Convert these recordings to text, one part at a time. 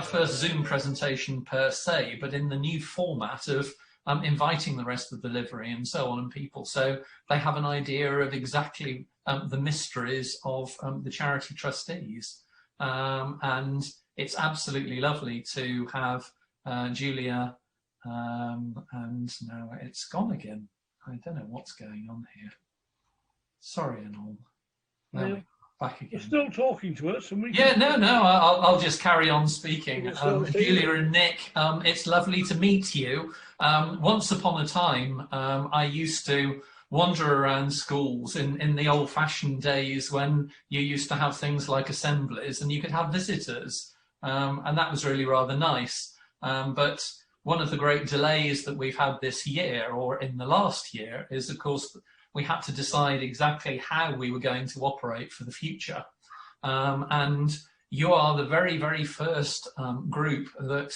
our first Zoom presentation per se, but in the new format of inviting the rest of the livery and so on and people, so they have an idea of exactly the mysteries of the charity trustees. And it's absolutely lovely to have Julia, and now it's gone again. I don't know what's going on here. Sorry, Anol. There we are, back again. You're still talking to us, and we. Yeah, no, I'll just carry on speaking. Julia and Nick, it's lovely to meet you. Once upon a time, I used to wander around schools in the old-fashioned days when you used to have things like assemblies and you could have visitors, and that was really rather nice. But one of the great delays that we've had this year, or in the last year, is of course we had to decide exactly how we were going to operate for the future. And you are the very, very first group that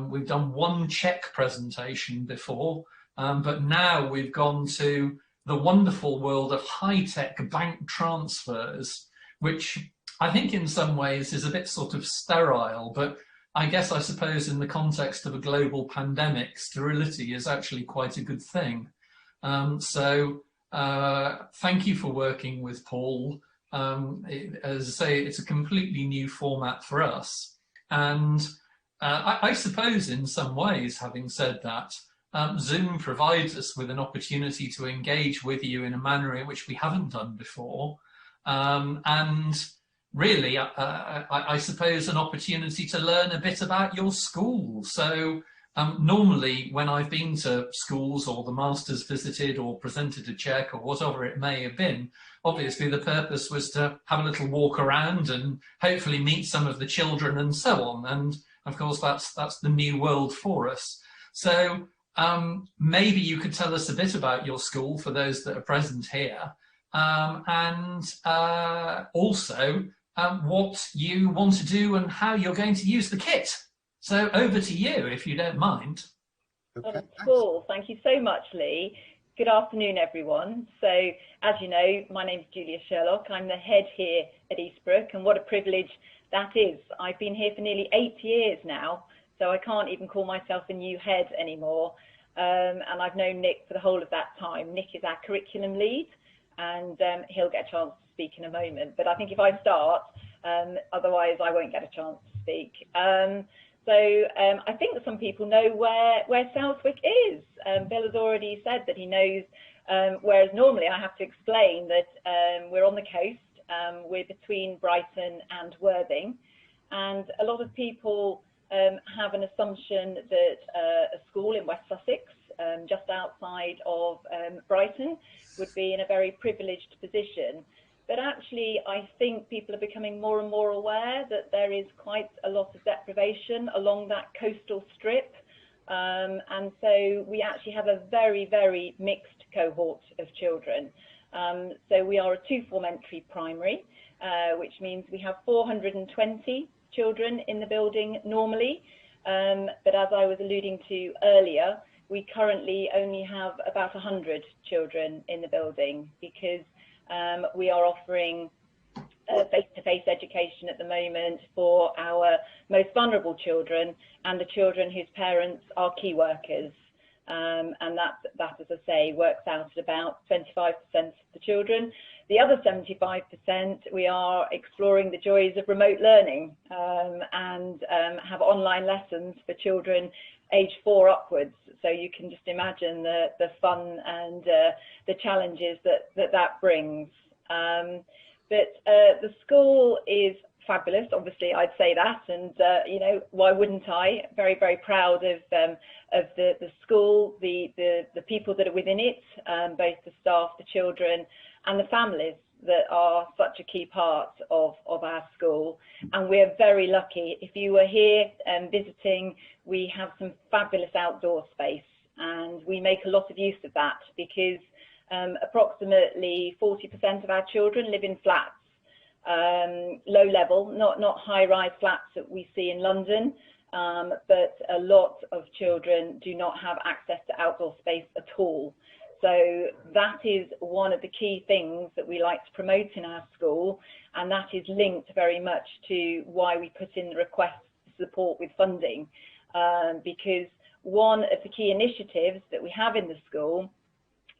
we've done one check presentation before, but now we've gone to the wonderful world of high-tech bank transfers, which I think in some ways is a bit sort of sterile, but I suppose in the context of a global pandemic, sterility is actually quite a good thing. So thank you for working with Paul. As I say, it's a completely new format for us. And I suppose in some ways, having said that, Zoom provides us with an opportunity to engage with you in a manner in which we haven't done before. And really, I suppose an opportunity to learn a bit about your school. So normally when I've been to schools or the masters visited or presented a check or whatever it may have been, obviously the purpose was to have a little walk around and hopefully meet some of the children and so on. And of course, that's the new world for us. So maybe you could tell us a bit about your school for those that are present here, and also what you want to do and how you're going to use the kit. So over to you, if you don't mind. Okay. Cool. Thank you so much, Lee. Good afternoon, everyone. So, as you know, my name is Julia Sherlock. I'm the head here at Eastbrook, and what a privilege that is. I've been here for nearly 8 years now, so I can't even call myself a new head anymore. And I've known Nick for the whole of that time. Nick is our curriculum lead, and he'll get a chance to speak in a moment. But I think if I start, otherwise I won't get a chance to speak. So I think that some people know where Southwick is. Bill has already said that he knows, whereas normally I have to explain that we're on the coast. We're between Brighton and Worthing, and a lot of people have an assumption that a school in West Sussex, just outside of Brighton, would be in a very privileged position. But actually, I think people are becoming more and more aware that there is quite a lot of deprivation along that coastal strip. And so we actually have a very, very mixed cohort of children. So we are a two-form entry primary, which means we have 420 children in the building normally. But as I was alluding to earlier, we currently only have about 100 children in the building because we are offering face-to-face education at the moment for our most vulnerable children and the children whose parents are key workers. And that, as I say, works out at about 25% of the children. The other 75%, we are exploring the joys of remote learning and have online lessons for children age 4 upwards. So you can just imagine the fun and the challenges that brings. But the school is fabulous, obviously I'd say that, and you know, why wouldn't I? Very, very proud of the school, the people that are within it, both the staff, the children and the families that are such a key part of our school. And we're very lucky. If you were here visiting, we have some fabulous outdoor space, and we make a lot of use of that because approximately 40% of our children live in flats, low level, not high-rise flats that we see in London, but a lot of children do not have access to outdoor space at all. So that is one of the key things that we like to promote in our school, and that is linked very much to why we put in the request support with funding, because one of the key initiatives that we have in the school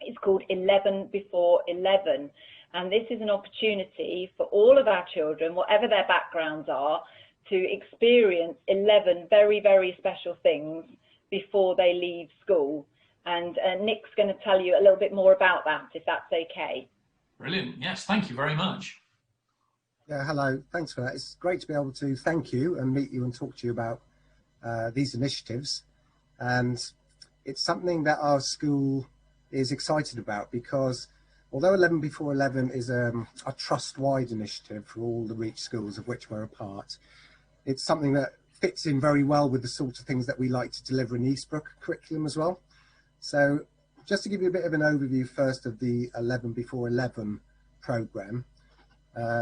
is called 11 before 11. And this is an opportunity for all of our children, whatever their backgrounds are, to experience 11 very, very special things before they leave school. And Nick's going to tell you a little bit more about that, if that's okay. Brilliant. Yes, thank you very much. Yeah, hello. Thanks for that. It's great to be able to thank you and meet you and talk to you about these initiatives. And it's something that our school is excited about, because although 11 before 11 is a trust-wide initiative for all the Reach schools of which we're a part, it's something that fits in very well with the sort of things that we like to deliver in Eastbrook curriculum as well. So just to give you a bit of an overview first of the 11 before 11 programme,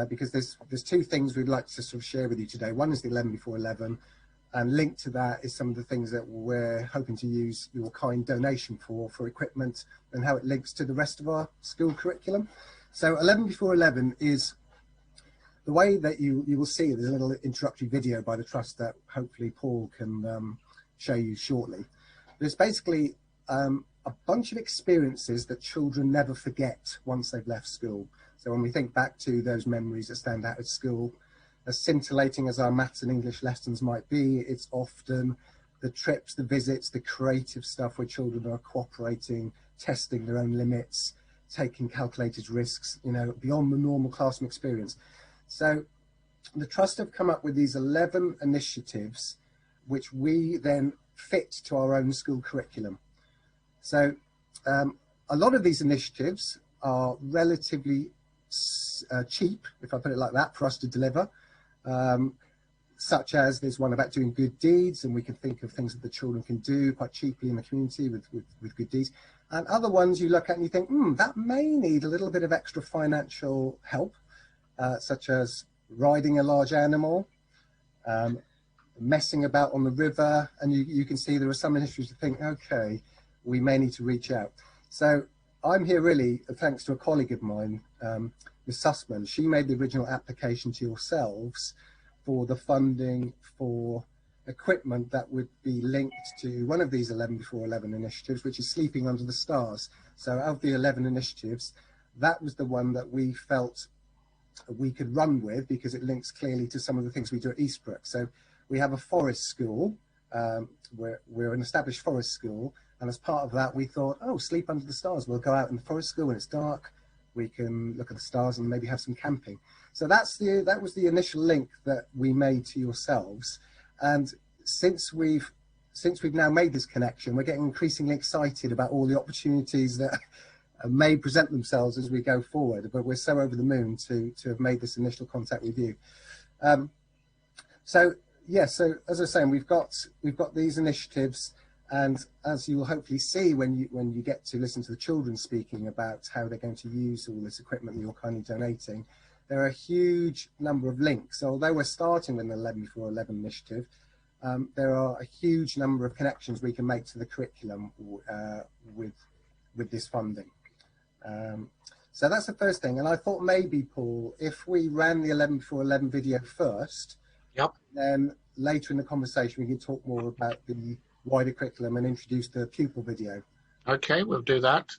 because there's two things we'd like to sort of share with you today. One is the 11 before 11, and linked to that is some of the things that we're hoping to use your kind donation for equipment, and how it links to the rest of our school curriculum. So 11 before 11 is the way that you will see. There's a little introductory video by the Trust that hopefully Paul can show you shortly. But it's basically a bunch of experiences that children never forget once they've left school. So when we think back to those memories that stand out at school, as scintillating as our maths and English lessons might be, it's often the trips, the visits, the creative stuff where children are cooperating, testing their own limits, taking calculated risks, you know, beyond the normal classroom experience. So the Trust have come up with these 11 initiatives, which we then fit to our own school curriculum. So a lot of these initiatives are relatively cheap, if I put it like that, for us to deliver. Such as there's one about doing good deeds, and we can think of things that the children can do quite cheaply in the community with good deeds. And other ones you look at and you think, that may need a little bit of extra financial help, such as riding a large animal, messing about on the river, and you can see there are some initiatives to think, okay, we may need to reach out. So I'm here really thanks to a colleague of mine, Ms. Sussman. She made the original application to yourselves for the funding for equipment that would be linked to one of these 11 before 11 initiatives, which is Sleeping Under the Stars. So of the 11 initiatives, that was the one that we felt we could run with, because it links clearly to some of the things we do at Eastbrook. So we have a forest school, we're an established forest school, and as part of that we thought, oh, Sleep Under the Stars, we'll go out in the forest school when it's dark, we can look at the stars and maybe have some camping. So that was the initial link that we made to yourselves. And since we've now made this connection, we're getting increasingly excited about all the opportunities that may present themselves as we go forward. But we're so over the moon to have made this initial contact with you. So as I was saying, we've got these initiatives, and as you will hopefully see when you get to listen to the children speaking about how they're going to use all this equipment that you're kindly donating, there are a huge number of links. So although we're starting with an 11 before 11 initiative, there are a huge number of connections we can make to the curriculum with this funding. So that's the first thing. And I thought maybe, Paul, if we ran the 11 before 11 video first, yep, then later in the conversation we can talk more about the wider curriculum and introduce the pupil video. Okay, we'll do that.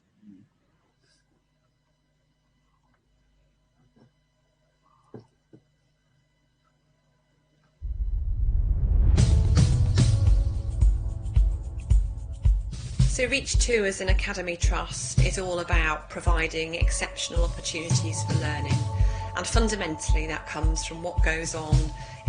So Reach 2 as an academy trust is all about providing exceptional opportunities for learning, and fundamentally that comes from what goes on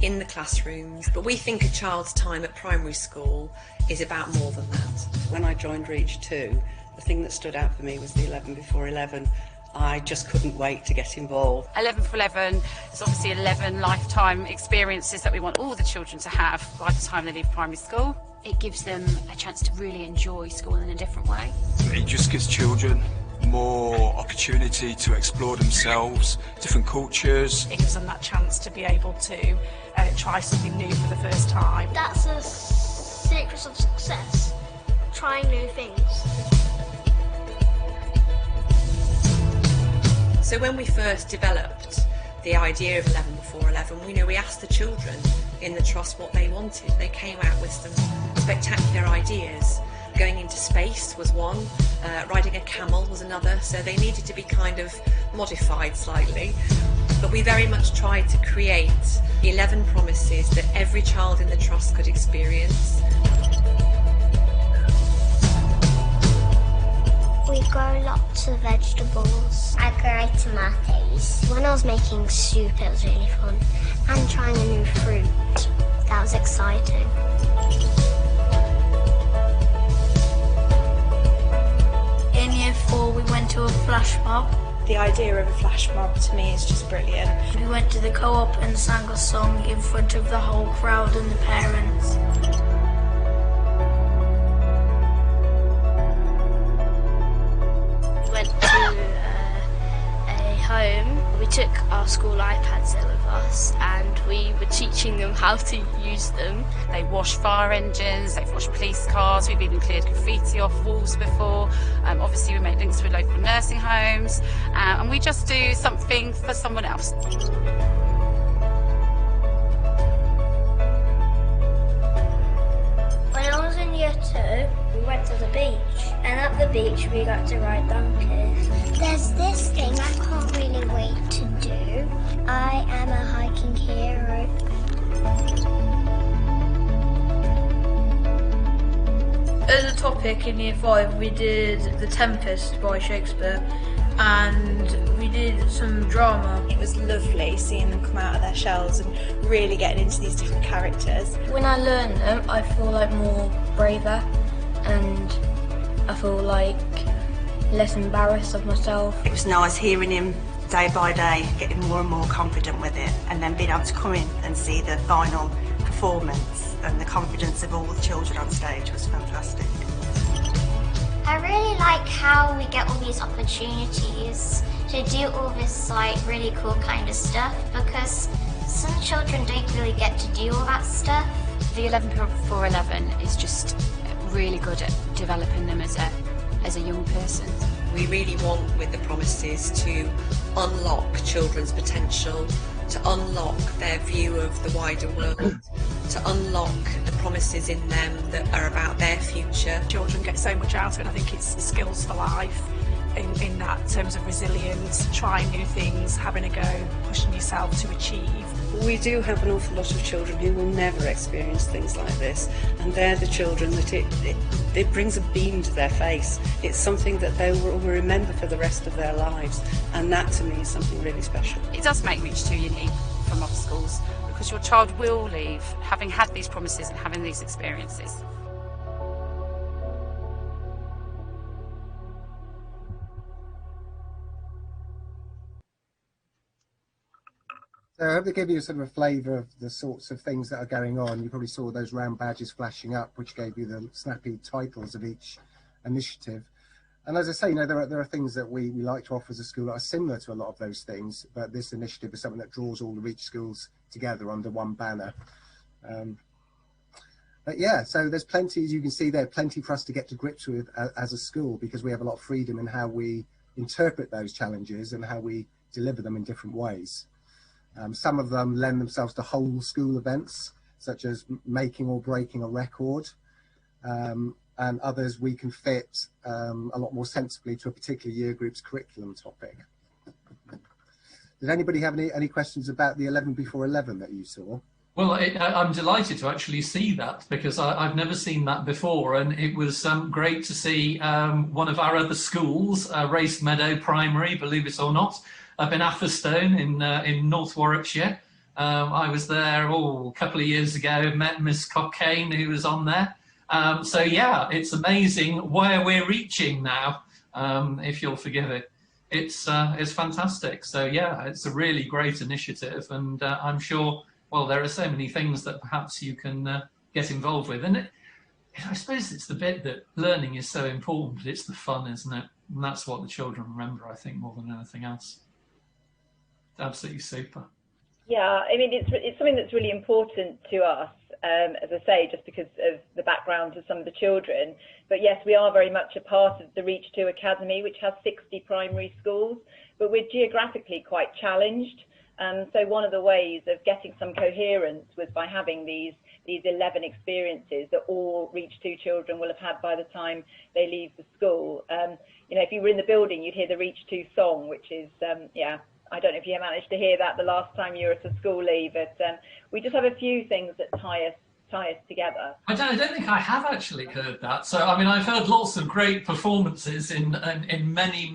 in the classrooms, but we think a child's time at primary school is about more than that. When I joined Reach 2, the thing that stood out for me was the 11 before 11. I just couldn't wait to get involved. 11 for 11 is obviously 11 lifetime experiences that we want all the children to have by the time they leave primary school. It gives them a chance to really enjoy school in a different way. It just gives children more opportunity to explore themselves, different cultures. It gives them that chance to be able to try something new for the first time. That's the secret of success, trying new things. So when we first developed the idea of 11 before 11, we asked the children, in the trust what they wanted. They came out with some spectacular ideas. Going into space was one, riding a camel was another, so they needed to be kind of modified slightly. But we very much tried to create 11 promises that every child in the trust could experience. We grow lots of vegetables. I grow tomatoes. When I was making soup, it was really fun. And trying a new fruit. That was exciting. In year 4, we went to a flash mob. The idea of a flash mob to me is just brilliant. We went to the co-op and sang a song in front of the whole crowd and the parents. We went to a home. We took our school iPads there with us and we were teaching them how to use them. They wash fire engines, they've washed police cars, we've even cleared graffiti off walls before. Obviously we make links with local nursing homes and we just do something for someone else. When I was in year 2, we went to the beach. And at the beach we got to ride donkeys. There's this thing I can't really wait to do. I am a hiking hero. As a topic in year 5, we did The Tempest by Shakespeare and we did some drama. It was lovely seeing them come out of their shells and really getting into these different characters. When I learn them, I feel like more braver and I feel like less embarrassed of myself. It was nice hearing him day by day, getting more and more confident with it, and then being able to come in and see the final performance and the confidence of all the children on stage was fantastic. I really like how we get all these opportunities to do all this like really cool kind of stuff, because some children don't really get to do all that stuff. The 11 before 11 is just really good at developing them as a young person. We really want with the promises to unlock children's potential, to unlock their view of the wider world, to unlock the promises in them that are about their future. Children get so much out of it. I think it's skills for life in that terms of resilience, trying new things, having a go, pushing yourself to achieve. We do have an awful lot of children who will never experience things like this, and they're the children that it brings a beam to their face. It's something that they will remember for the rest of their lives, and that to me is something really special. It does make Reach 2 unique from other schools because your child will leave having had these promises and having these experiences. So I hope they give you sort of a flavour of the sorts of things that are going on. You probably saw those round badges flashing up, which gave you the snappy titles of each initiative. And as I say, you know, there are things that we like to offer as a school that are similar to a lot of those things, but this initiative is something that draws all the Reach schools together under one banner. But yeah, so there's plenty, as you can see there, plenty for us to get to grips with as a school, because we have a lot of freedom in how we interpret those challenges and how we deliver them in different ways. Some of them lend themselves to whole school events, such as making or breaking a record, and others we can fit a lot more sensibly to a particular year group's curriculum topic. Did anybody have any questions about the 11 before 11 that you saw? Well, I'm delighted to actually see that, because I've never seen that before, and it was great to see one of our other schools, Race Meadow Primary, believe it or not, up in Atherstone in North Warwickshire. I was there a couple of years ago, met Miss Cockayne who was on there. So yeah, it's amazing where we're reaching now, if you'll forgive it. It's fantastic. So yeah, it's a really great initiative, and I'm sure, well, there are so many things that perhaps you can get involved with. And I suppose it's the bit that learning is so important, it's the fun, isn't it? And that's what the children remember, I think, more than anything else. Absolutely super. Yeah, I mean, it's something that's really important to us, as I say, just because of the background of some of the children. But yes, we are very much a part of the Reach 2 Academy, which has 60 primary schools, but we're geographically quite challenged. So one of the ways of getting some coherence was by having these 11 experiences that all Reach 2 children will have had by the time they leave the school. You know, if you were in the building, you'd hear the Reach 2 song, which is, yeah, I don't know if you managed to hear that the last time you were at a school leave, but we just have a few things that tie us together. I don't think I have actually heard that. So I mean, I've heard lots of great performances in many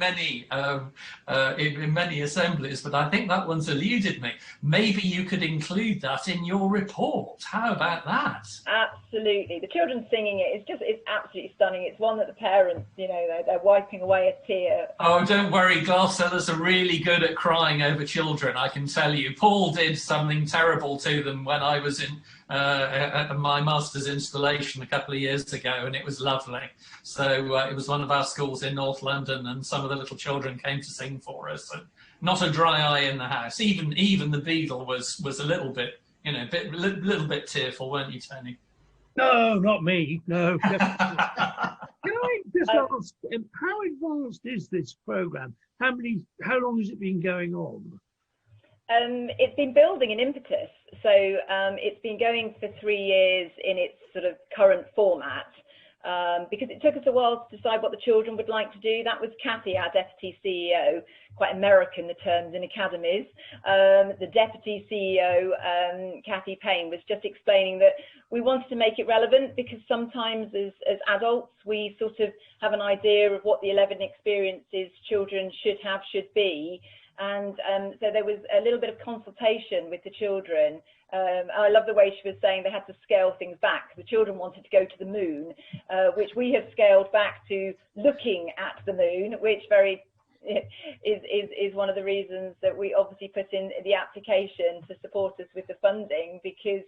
assemblies, but I think that one's eluded me. Maybe you could include that in your report. How about that? Absolutely, the children singing it's absolutely stunning. It's one that the parents, you know, they're wiping away a tear. Oh, don't worry, glass sellers are really good at crying over children, I can tell you. Paul did something terrible to them when I was in at my master's installation a couple of years ago, and it was lovely. So it was one of our schools in North London, and some of the little children came to sing for us. And not a dry eye in the house. Even the Beadle was a little bit, you know, little bit tearful, weren't you, Tony? No, not me. No. Can I just ask, how advanced is this program? How long has it been going on? It's been building an impetus. So it's been going for 3 years in its sort of current format, because it took us a while to decide what the children would like to do. That was Kathy, our Deputy CEO, quite American, the terms in academies. The Deputy CEO, Kathy Payne, was just explaining that we wanted to make it relevant, because sometimes as adults, we sort of have an idea of what the 11 experiences children should be. And so there was a little bit of consultation with the children. I love the way she was saying they had to scale things back. The children wanted to go to the moon, which we have scaled back to looking at the moon, which is one of the reasons that we obviously put in the application to support us with the funding, because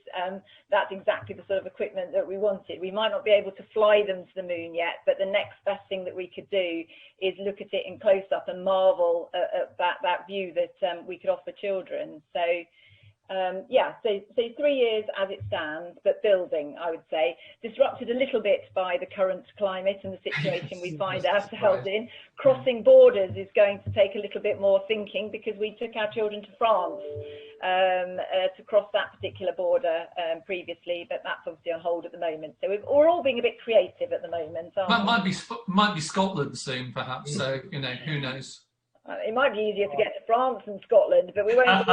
that's exactly the sort of equipment that we wanted. We might not be able to fly them to the moon yet, but the next best thing that we could do is look at it in close up and marvel at that view that we could offer children. So yeah, so 3 years as it stands, but building, I would say, disrupted a little bit by the current climate and the situation we find ourselves in. Crossing borders is going to take a little bit more thinking, because we took our children to France to cross that particular border previously, but that's obviously on hold at the moment. So we're all being a bit creative at the moment. Might be Scotland soon, perhaps. So you know, who knows. It might be easier to get to France than Scotland, but we won't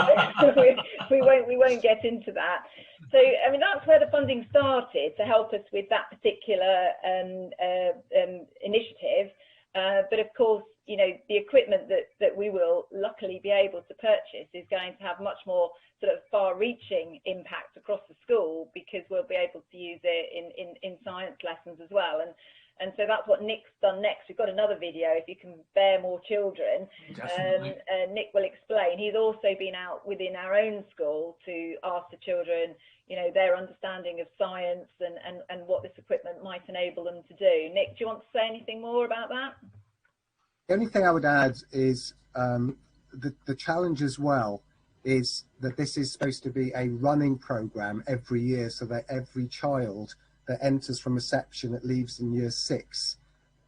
we won't get into that. So I mean, that's where the funding started, to help us with that particular initiative. But of course, you know, the equipment that we will luckily be able to purchase is going to have much more sort of far-reaching impact across the school, because we'll be able to use it in science lessons as well. And so that's what Nick's done next. We've got another video, if you can bear more children. Nick will explain. He's also been out within our own school to ask the children, you know, their understanding of science and what this equipment might enable them to do. Nick, do you want to say anything more about that? The only thing I would add is the challenge as well is that this is supposed to be a running program every year, so that every child that enters from reception that leaves in year 6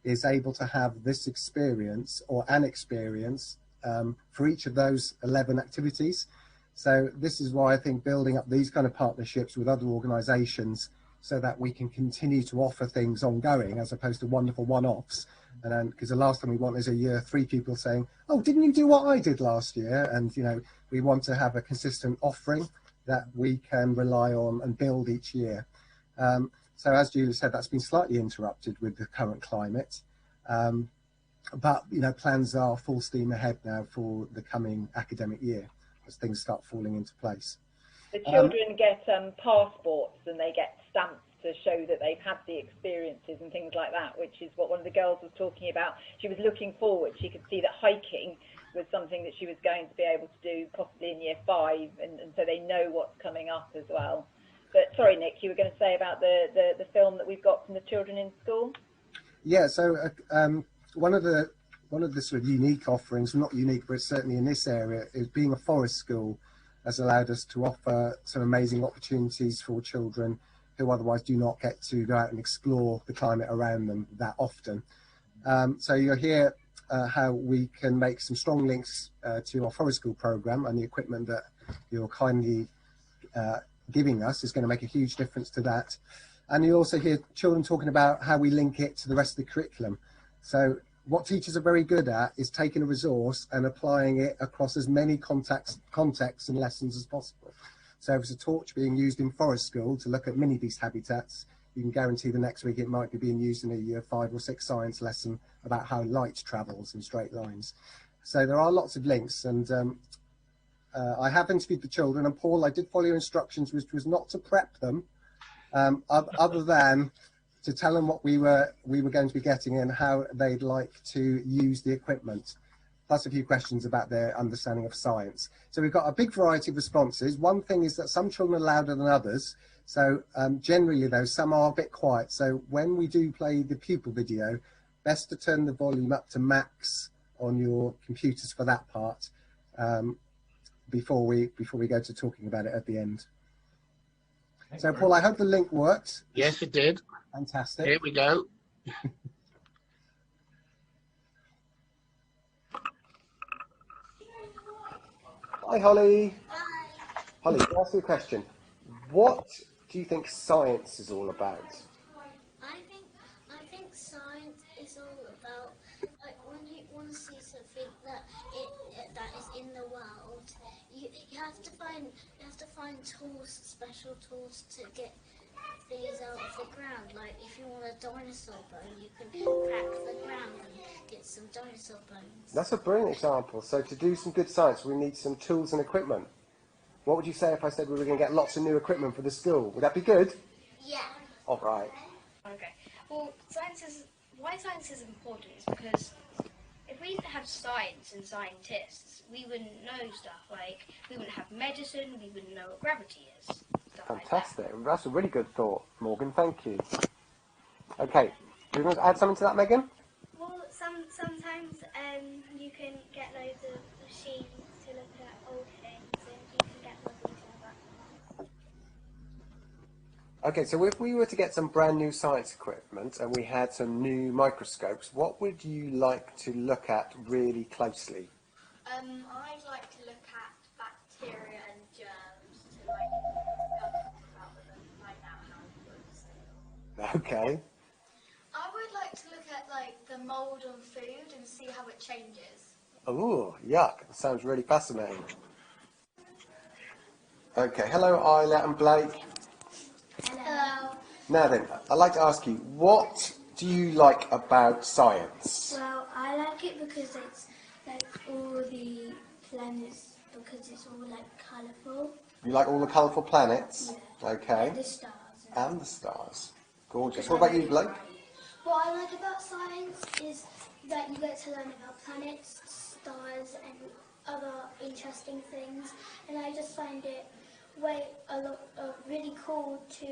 is able to have this experience or an experience for each of those 11 activities. So this is why I think building up these kind of partnerships with other organisations, so that we can continue to offer things ongoing as opposed to wonderful one-offs. And then, because the last thing we want is a year 3 people saying, oh, didn't you do what I did last year? And, you know, we want to have a consistent offering that we can rely on and build each year. So as Julia said, that's been slightly interrupted with the current climate. But, you know, plans are full steam ahead now for the coming academic year as things start falling into place. The children get passports, and they get stamps to show that they've had the experiences and things like that, which is what one of the girls was talking about. She was looking forward. She could see that hiking was something that she was going to be able to do possibly in year 5, and so they know what's coming up as well. But sorry, Nick, you were going to say about the film that we've got from the children in school? Yeah, so one of the sort of unique offerings, well, not unique, but certainly in this area, is being a forest school has allowed us to offer some amazing opportunities for children who otherwise do not get to go out and explore the climate around them that often. So you'll hear how we can make some strong links to our forest school program, and the equipment that you're kindly giving us is going to make a huge difference to that. And you also hear children talking about how we link it to the rest of the curriculum. So what teachers are very good at is taking a resource and applying it across as many contexts and lessons as possible. So if it's a torch being used in forest school to look at mini beast habitats, you can guarantee the next week it might be being used in a year 5 or 6 science lesson about how light travels in straight lines. So there are lots of links, and I have interviewed the children, and Paul, I did follow your instructions, which was not to prep them, other than to tell them what we were going to be getting and how they'd like to use the equipment, plus a few questions about their understanding of science. So we've got a big variety of responses. One thing is that some children are louder than others. So generally though, some are a bit quiet. So when we do play the pupil video, best to turn the volume up to max on your computers for that part before we go to talking about it at the end. So Paul, I hope the link worked. Yes, it did. Fantastic. Here we go. Hi, Holly. Hi. Holly, can I ask you a question? What do you think science is all about? I think science is all about, like, when you want to see something that is in the world, you have to find tools, special tools to get things out of the ground. Like if you want a dinosaur bone, you can crack the ground and get some dinosaur bones. That's a brilliant example. So to do some good science, we need some tools and equipment. What would you say if I said we were going to get lots of new equipment for the school? Would that be good? Yeah. All right. Okay. Well, why science is important is because if we didn't have science and scientists, we wouldn't know stuff. Like, we wouldn't have medicine, we wouldn't know what gravity is. Fantastic. That's a really good thought, Morgan. Thank you. Okay. Do you want to add something to that, Megan? Well, sometimes you can get loads of machines to look at old things, and you can get more detail about them. Okay, so if we were to get some brand new science equipment and we had some new microscopes, what would you like to look at really closely? I'd like to look at bacteria and germs to talk about them and find out how it works. Okay. I would like to look at the mould on food and see how it changes. Oh, yuck. That sounds really fascinating. Okay, hello Isla and Blake. Hello. Now then, I'd like to ask you, what do you like about science? Well, I like it because it's all the planets, because it's all colourful. You like all the colourful planets? Yeah. Okay. And the stars. And the stars. Gorgeous. What about you, Blake? What I like about science is that you get to learn about planets, stars and other interesting things, and I just find it really cool to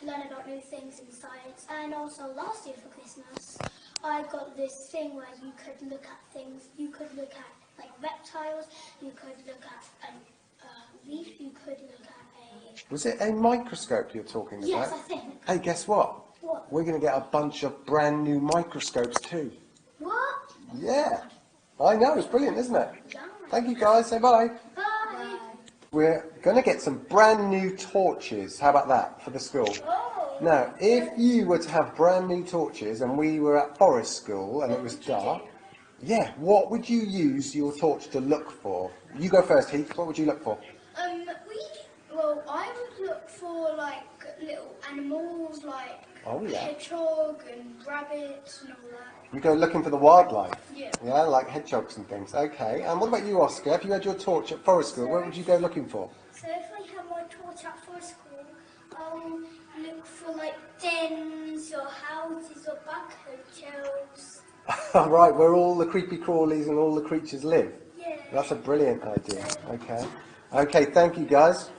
learn about new things in science. And also last year for Christmas I got this thing where you could look at things. You could look at reptiles, you could look at a leaf, you could look at a... Was it a microscope you're talking about? Yes, I think. Hey, guess what? What? We're going to get a bunch of brand new microscopes too. What? Yeah. I know, it's brilliant, isn't it? Thank you guys, say bye. Bye. We're going to get some brand new torches. How about that for the school? Oh. Now, if you were to have brand new torches and we were at forest school and it was dark, yeah, what would you use your torch to look for? You go first, Heath. What would you look for? I would look for little animals like yeah. hedgehog and rabbits and all that. You go looking for the wildlife? Yeah. Yeah, like hedgehogs and things. Okay. And what about you, Oscar? If you had your torch at forest school, where would you go looking for? So if I had my torch at forest school, I'll look for dens or houses or barcode shelves. Right, where all the creepy crawlies and all the creatures live. Yeah. That's a brilliant idea. Okay. Okay, thank you guys.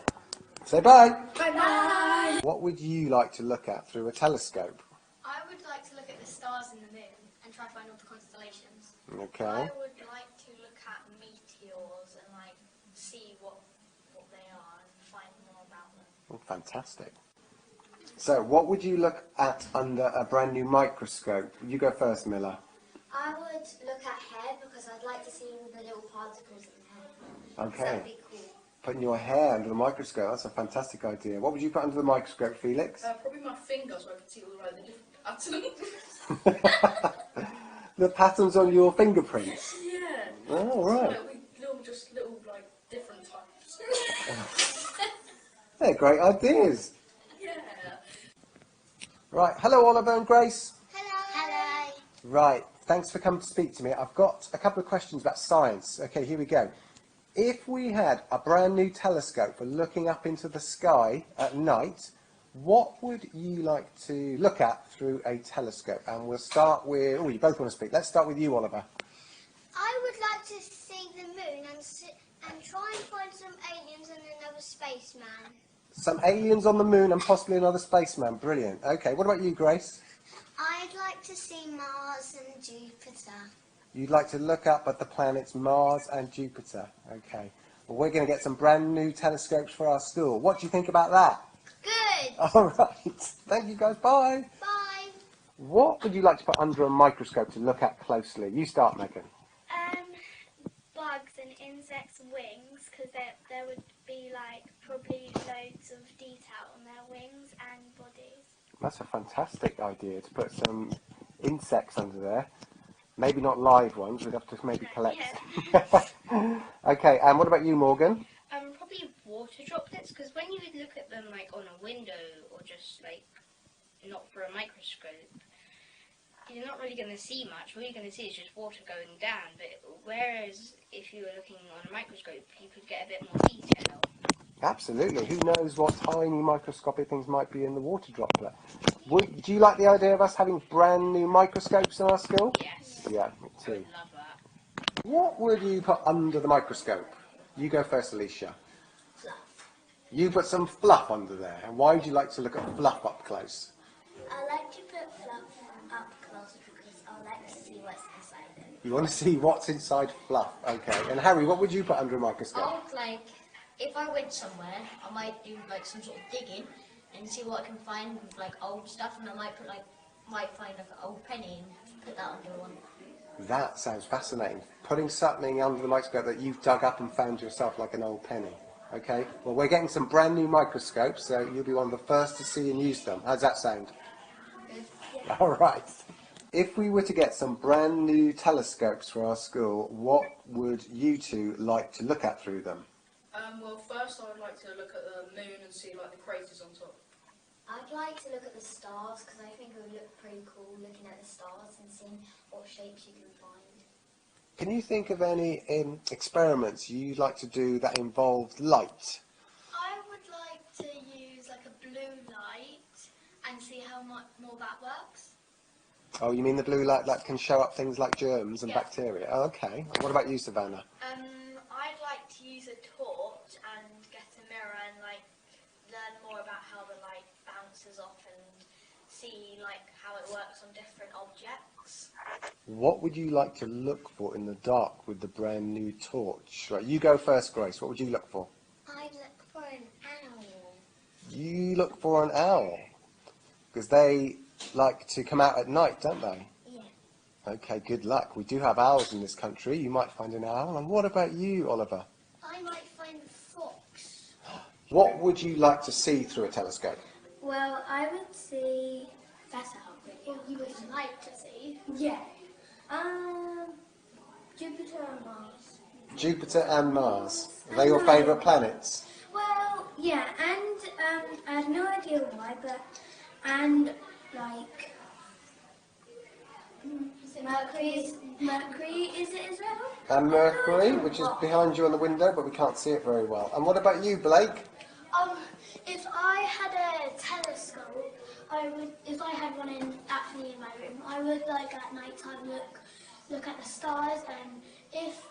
Say bye. Bye-bye. What would you like to look at through a telescope? I would like to look at the stars in the moon and try to find all the constellations. Okay. I would like to look at meteors and see what they are and find more about them. Oh, fantastic. So what would you look at under a brand new microscope? You go first, Miller. I would look at hair because I'd like to see all the little particles in hair. Okay. So that'd be cool. Putting your hair under the microscope, that's a fantastic idea. What would you put under the microscope, Felix? Probably my finger so I can see all the different patterns. The patterns on your fingerprints? Yeah. Oh, right. So little different types. They're great ideas. Yeah. Right, hello Oliver and Grace. Hello. Right, thanks for coming to speak to me. I've got a couple of questions about science. Okay, here we go. If we had a brand new telescope for looking up into the sky at night, what would you like to look at through a telescope? And we'll start with... Oh, you both want to speak. Let's start with you, Oliver. I would like to see the moon and try and find some aliens and another spaceman. Some aliens on the moon and possibly another spaceman. Brilliant. Okay, what about you, Grace? I'd like to see Mars and Jupiter. You'd like to look up at the planets Mars and Jupiter. Okay. Well, we're going to get some brand new telescopes for our school. What do you think about that? Good. All right. Thank you, guys. Bye. Bye. What would you like to put under a microscope to look at closely? You start, Megan. Bugs and insects' wings, because there would be probably loads of detail on their wings and bodies. That's a fantastic idea, to put some insects under there. Maybe not live ones, we'd have to maybe collect. Yeah. Okay, and what about you, Morgan? Probably water droplets, because when you would look at them on a window or just not for a microscope, you're not really going to see much. All you're going to see is just water going down. But whereas if you were looking on a microscope, you could get a bit more detail. Absolutely. Who knows what tiny microscopic things might be in the water droplet? Do you like the idea of us having brand new microscopes in our school? Yes. Yeah, me too. I would love that. What would you put under the microscope? You go first, Alicia. Fluff. You put some fluff under there. And why would you like to look at fluff up close? I like to put fluff up close because I like to see what's inside it. You want to see what's inside fluff. Okay. And Harry, what would you put under a microscope? I would if I went somewhere, I might do some sort of digging and see what I can find with old stuff, and I might find an old penny and put that under one. That sounds fascinating. Putting something under the microscope that you've dug up and found yourself like an old penny. Okay, well, we're getting some brand new microscopes, so you'll be one of the first to see and use them. How's that sound? Good. All right. If we were to get some brand new telescopes for our school, what would you two like to look at through them? Well, first I would like to look at the moon and see the craters on top. I'd like to look at the stars because I think it would look pretty cool looking at the stars and seeing what shapes you can find. Can you think of any experiments you'd like to do that involved light? I would like to use a blue light and see how much more that works. Oh, you mean the blue light that can show up things like germs and Yeah. bacteria? Oh, okay. What about you, Savannah? I'd like to use a torch and get a mirror and learn more about how the light bounces off and see how it works on different objects. What would you like to look for in the dark with the brand new torch? Right, you go first, Grace. What would you look for? I'd look for an owl. You look for an owl, because they like to come out at night, don't they? Yeah. Okay, good luck. We do have owls in this country. You might find an owl. And what about you, Oliver? I might find a fox. What would you like to see through a telescope? Well, I would see... That's a hard question. What you would like to see? Yeah. Jupiter and Mars. Jupiter and Mars. Are they your favourite planets? Well, yeah, and I have no idea why, but Mercury is it as well? And Mercury, which is behind you on the window, but we can't see it very well. And what about you, Blake? If I had a telescope, if I had one actually in my room, I would at night time look at the stars, and if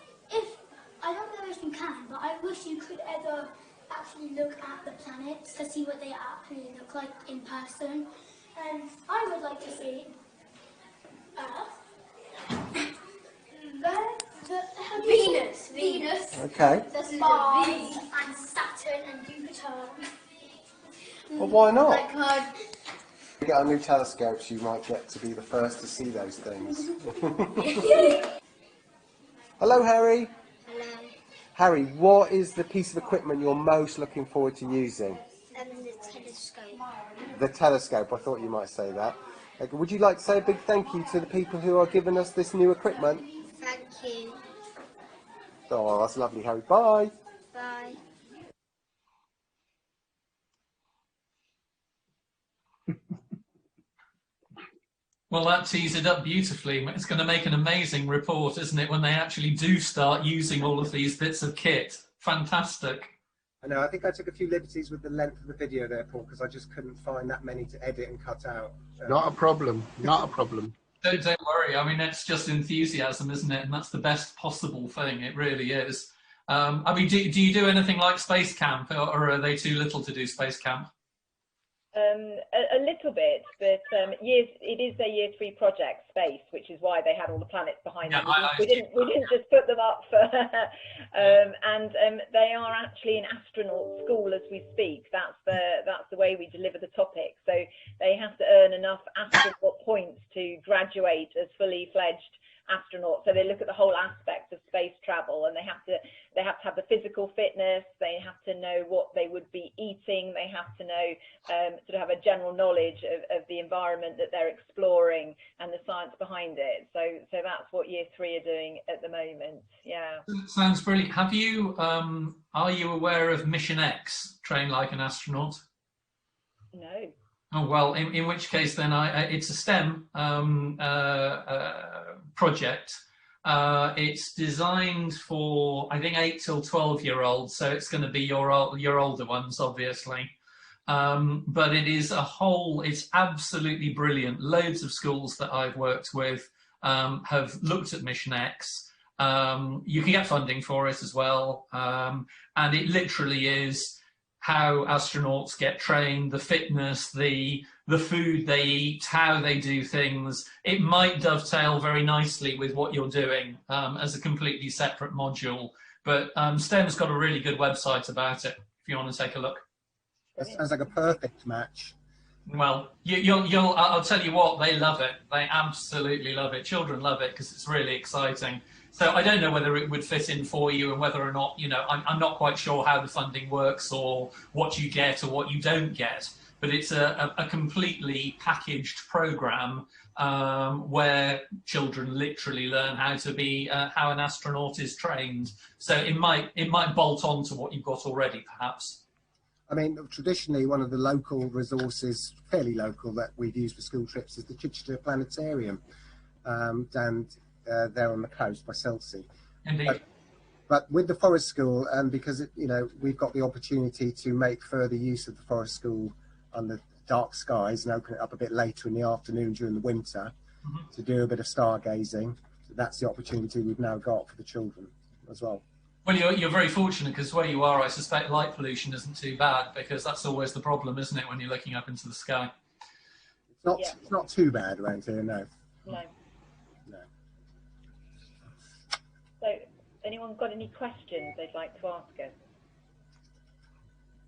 I don't know if you can, but I wish you could ever actually look at the planets to see what they actually look like in person. And I would like to see Earth, Venus, Okay. Mars, and Saturn and Jupiter. Well, why not? we get our new telescopes, you might get to be the first to see those things. Hello, Harry. Hello. Harry, what is the piece of equipment you're most looking forward to using? The telescope. The telescope, I thought you might say that. Would you like to say a big thank you to the people who are giving us this new equipment? Thank you. Oh, that's lovely, Harry. Bye. Bye. Well, that tees it up beautifully. It's going to make an amazing report, isn't it, when they actually do start using all of these bits of kit. Fantastic. I know, I think I took a few liberties with the length of the video there, Paul, because I just couldn't find that many to edit and cut out. Not a problem, not a problem. Don't worry. I mean, it's just enthusiasm, isn't it? And that's the best possible thing. It really is. I mean, do you do anything like Space Camp, or are they too little to do Space Camp? A little bit, but it is their year 3 project, Space, which is why they had all the planets behind them. We didn't just put them up for, and they are actually an astronaut school as we speak. That's the way we deliver the topic. So they have to earn enough astronaut points to graduate as fully fledged astronauts. So they look at the whole aspect of space travel, and they have to have the physical fitness, they have to know what they would be eating, they have to know sort of have a general knowledge of the environment that they're exploring and the science behind it. So that's what year 3 are doing at the moment. Yeah. Sounds brilliant. Have you are you aware of Mission X, Train Like an Astronaut? No. Oh, well, in which case then it's a STEM project. It's designed for, I think, 8 till 12-year-olds, so it's going to be your older ones, obviously. But it is it's absolutely brilliant. Loads of schools that I've worked with have looked at Mission X. You can get funding for it as well. And it literally is how astronauts get trained, the fitness, the food they eat, how they do things. It might dovetail very nicely with what you're doing as a completely separate module. But STEM's got a really good website about it, if you want to take a look. That sounds like a perfect match. Well, I'll tell you what, they love it. They absolutely love it. Children love it because it's really exciting. So I don't know whether it would fit in for you and whether or not, I'm not quite sure how the funding works or what you get or what you don't get. But it's a completely packaged program where children literally learn how to be, how an astronaut is trained. So it might bolt on to what you've got already, perhaps. I mean, traditionally, one of the local resources, fairly local, that we've used for school trips is the Chichester Planetarium down there on the coast by Selsey. Indeed. But with the Forest School, because we've got the opportunity to make further use of the Forest School under dark skies and open it up a bit later in the afternoon during the winter to do a bit of stargazing. So that's the opportunity we've now got for the children as well. Well, you're very fortunate because where you are, I suspect light pollution isn't too bad, because that's always the problem, isn't it, when you're looking up into the sky? It's not too bad around here, no. No. So, anyone got any questions they'd like to ask us?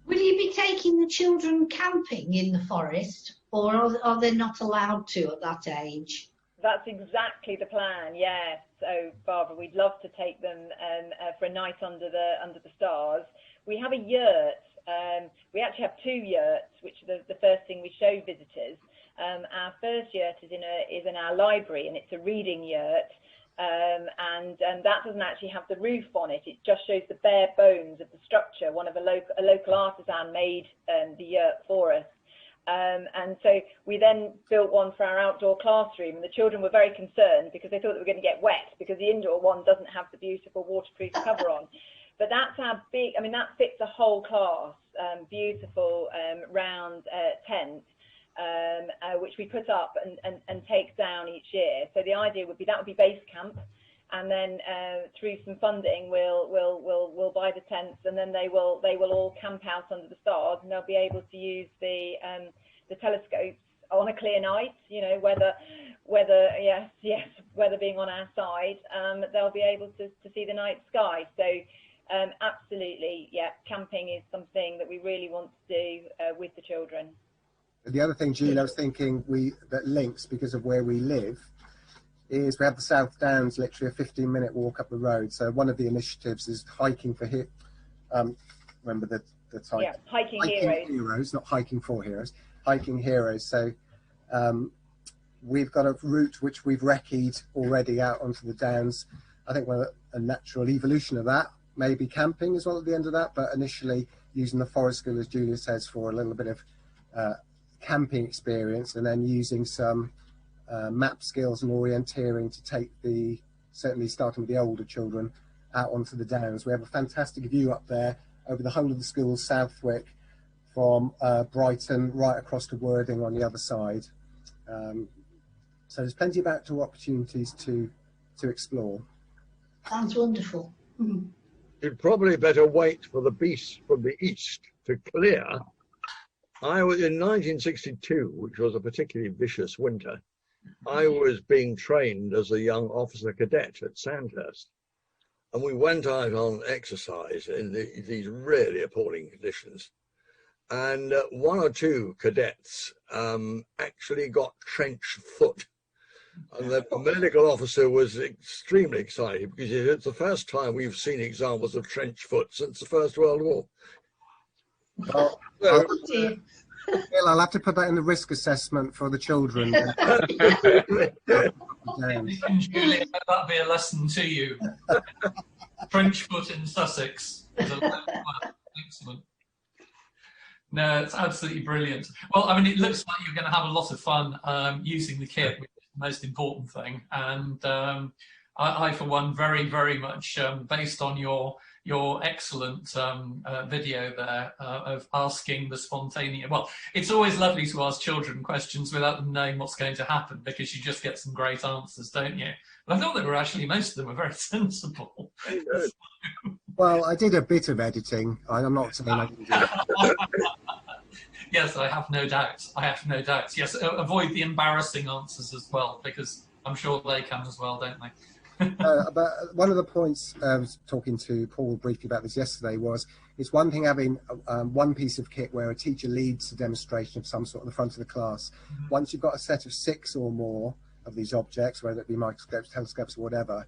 Will you be taking the children camping in the forest, or are they not allowed to at that age? That's exactly the plan, yes. So, Barbara, we'd love to take them for a night under the stars. We have a yurt. We actually have 2 yurts, which are the first thing we show visitors. Our first yurt is in our library, and it's a reading yurt. And that doesn't actually have the roof on it. It just shows the bare bones of the structure. A local artisan made the yurt for us. And so we then built one for our outdoor classroom, and the children were very concerned because they thought they were going to get wet because the indoor one doesn't have the beautiful waterproof cover on. But that's our big, that fits a whole class, beautiful round tent, which we put up and take down each year. So the idea would be that would be base camp, and then through some funding we'll buy the tents, and then they will all camp out under the stars, and they'll be able to use the telescopes on a clear night, weather being on our side, they'll be able to see the night sky. So absolutely, yeah, camping is something that we really want to do with the children. The other thing, Julie, I was thinking that links because of where we live is we have the South Downs, literally a 15-minute walk up the road. So one of the initiatives is hiking for remember the title? Yeah, hiking heroes, not hiking for heroes. Hiking heroes. So we've got a route which we've recce'd already out onto the Downs. I think a natural evolution of that, maybe camping as well at the end of that, but initially using the forest school, as Julia says, for a little bit of camping experience, and then using some map skills and orienteering to take certainly starting with the older children, out onto the Downs. We have a fantastic view up there over the whole of the school, Southwick, from Brighton right across to Worthing on the other side. So there's plenty of outdoor opportunities to explore. Sounds wonderful. You'd probably better wait for the beast from the east to clear. I was in 1962, which was a particularly vicious winter. I was being trained as a young officer cadet at Sandhurst, and we went out on exercise in these really appalling conditions. And one or two cadets actually got trench foot. And the medical officer was extremely excited because it's the first time we've seen examples of trench foot since the First World War. Well, I'll have to put that in the risk assessment for the children. Julie, that'll be a lesson to you. Trench foot in Sussex. Excellent. No, it's absolutely brilliant. Well, I mean, it looks like you're going to have a lot of fun using the kit, which is the most important thing. And I, for one, very, very much, based on your excellent video there of asking the spontaneous. Well, it's always lovely to ask children questions without them knowing what's going to happen, because you just get some great answers, don't you? But I thought that most of them were very sensible. Well, I did a bit of editing. I'm not saying I didn't do it. Yes, I have no doubt. I have no doubt. Yes, avoid the embarrassing answers as well, because I'm sure they come as well, don't they? But one of the points I was talking to Paul briefly about this yesterday was, it's one thing having one piece of kit where a teacher leads a demonstration of some sort in the front of the class. Once you've got a set of 6 or more of these objects, whether it be microscopes, telescopes, or whatever,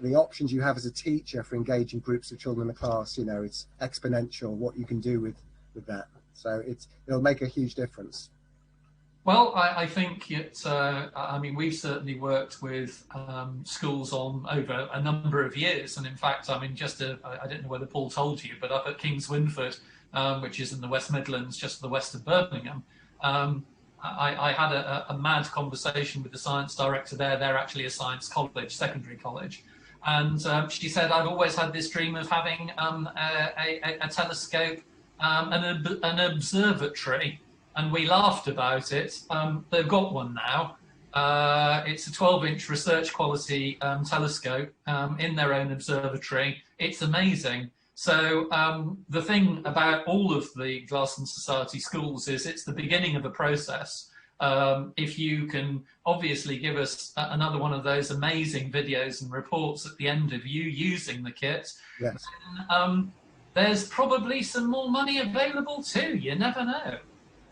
the options you have as a teacher for engaging groups of children in the class, you know, it's exponential what you can do with that. So it'll make a huge difference. Well, I think I mean, we've certainly worked with schools over a number of years. And in fact, I mean, I don't know whether Paul told you, but up at King's Winford, which is in the West Midlands, just to the west of Birmingham, I had a mad conversation with the science director there. They're actually a science college, secondary college. And she said, I've always had this dream of having a telescope, an observatory. And we laughed about it. They've got one now. It's a 12-inch research quality telescope in their own observatory. It's amazing. So the thing about all of the Glass and Society schools is it's the beginning of a process. If you can obviously give us another one of those amazing videos and reports at the end of you using the kit, yes. Then, there's probably some more money available too. You never know.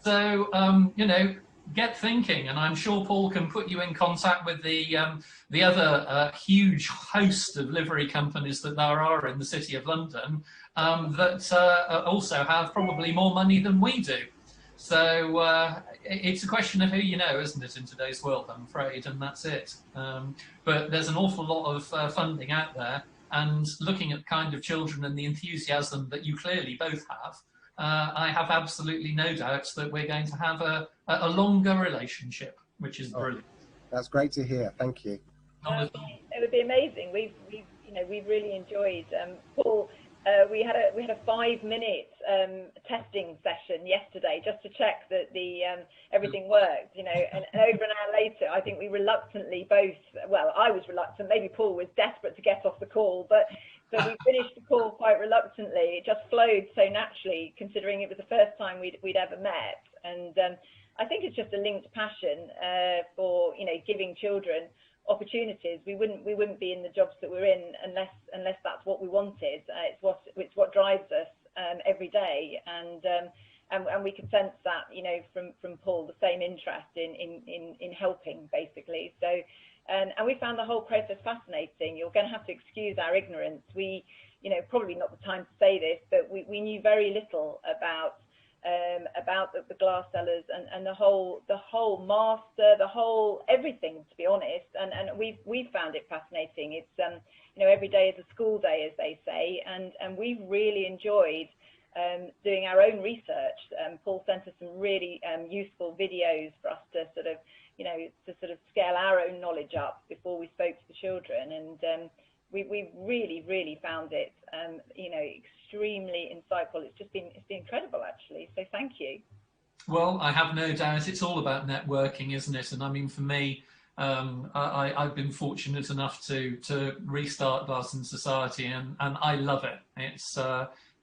So, you know, get thinking, and I'm sure Paul can put you in contact with the other huge host of livery companies that there are in the City of London that also have probably more money than we do. So it's a question of who you know, isn't it, in today's world, I'm afraid, and that's it. But there's an awful lot of funding out there, and looking at the kind of children and the enthusiasm that you clearly both have, I have absolutely no doubts that we're going to have a longer relationship, which is brilliant. That's great to hear. Thank you. It would be amazing. We've really enjoyed. Paul, we had a 5-minute testing session yesterday just to check that everything worked. You know, and over an hour later, I think we reluctantly both. Well, I was reluctant. Maybe Paul was desperate to get off the call, but. So we finished the call quite reluctantly. It just flowed so naturally, considering it was the first time we'd ever met. And I think it's just a linked passion for, you know, giving children opportunities. We wouldn't be in the jobs that we're in unless that's what we wanted. It's what drives us every day. And and we could sense that, you know, from Paul, the same interest in helping, basically. So, and we found the whole process fascinating. You're going to have to excuse our ignorance. We, you know, probably not the time to say this, but we knew very little about the glass sellers and the whole master, the whole everything, to be honest. And we found it fascinating. It's you know, every day is a school day, as they say, and we've really enjoyed doing our own research. Paul sent us some really useful videos for us to sort of, you know, to sort of scale our own knowledge up before we spoke to the children. And we really found it, you know, extremely insightful. It's been incredible, actually. So thank you. Well, I have no doubt it's all about networking, isn't it? And I mean, for me, I've been fortunate enough to restart Glass in Society, and I love it.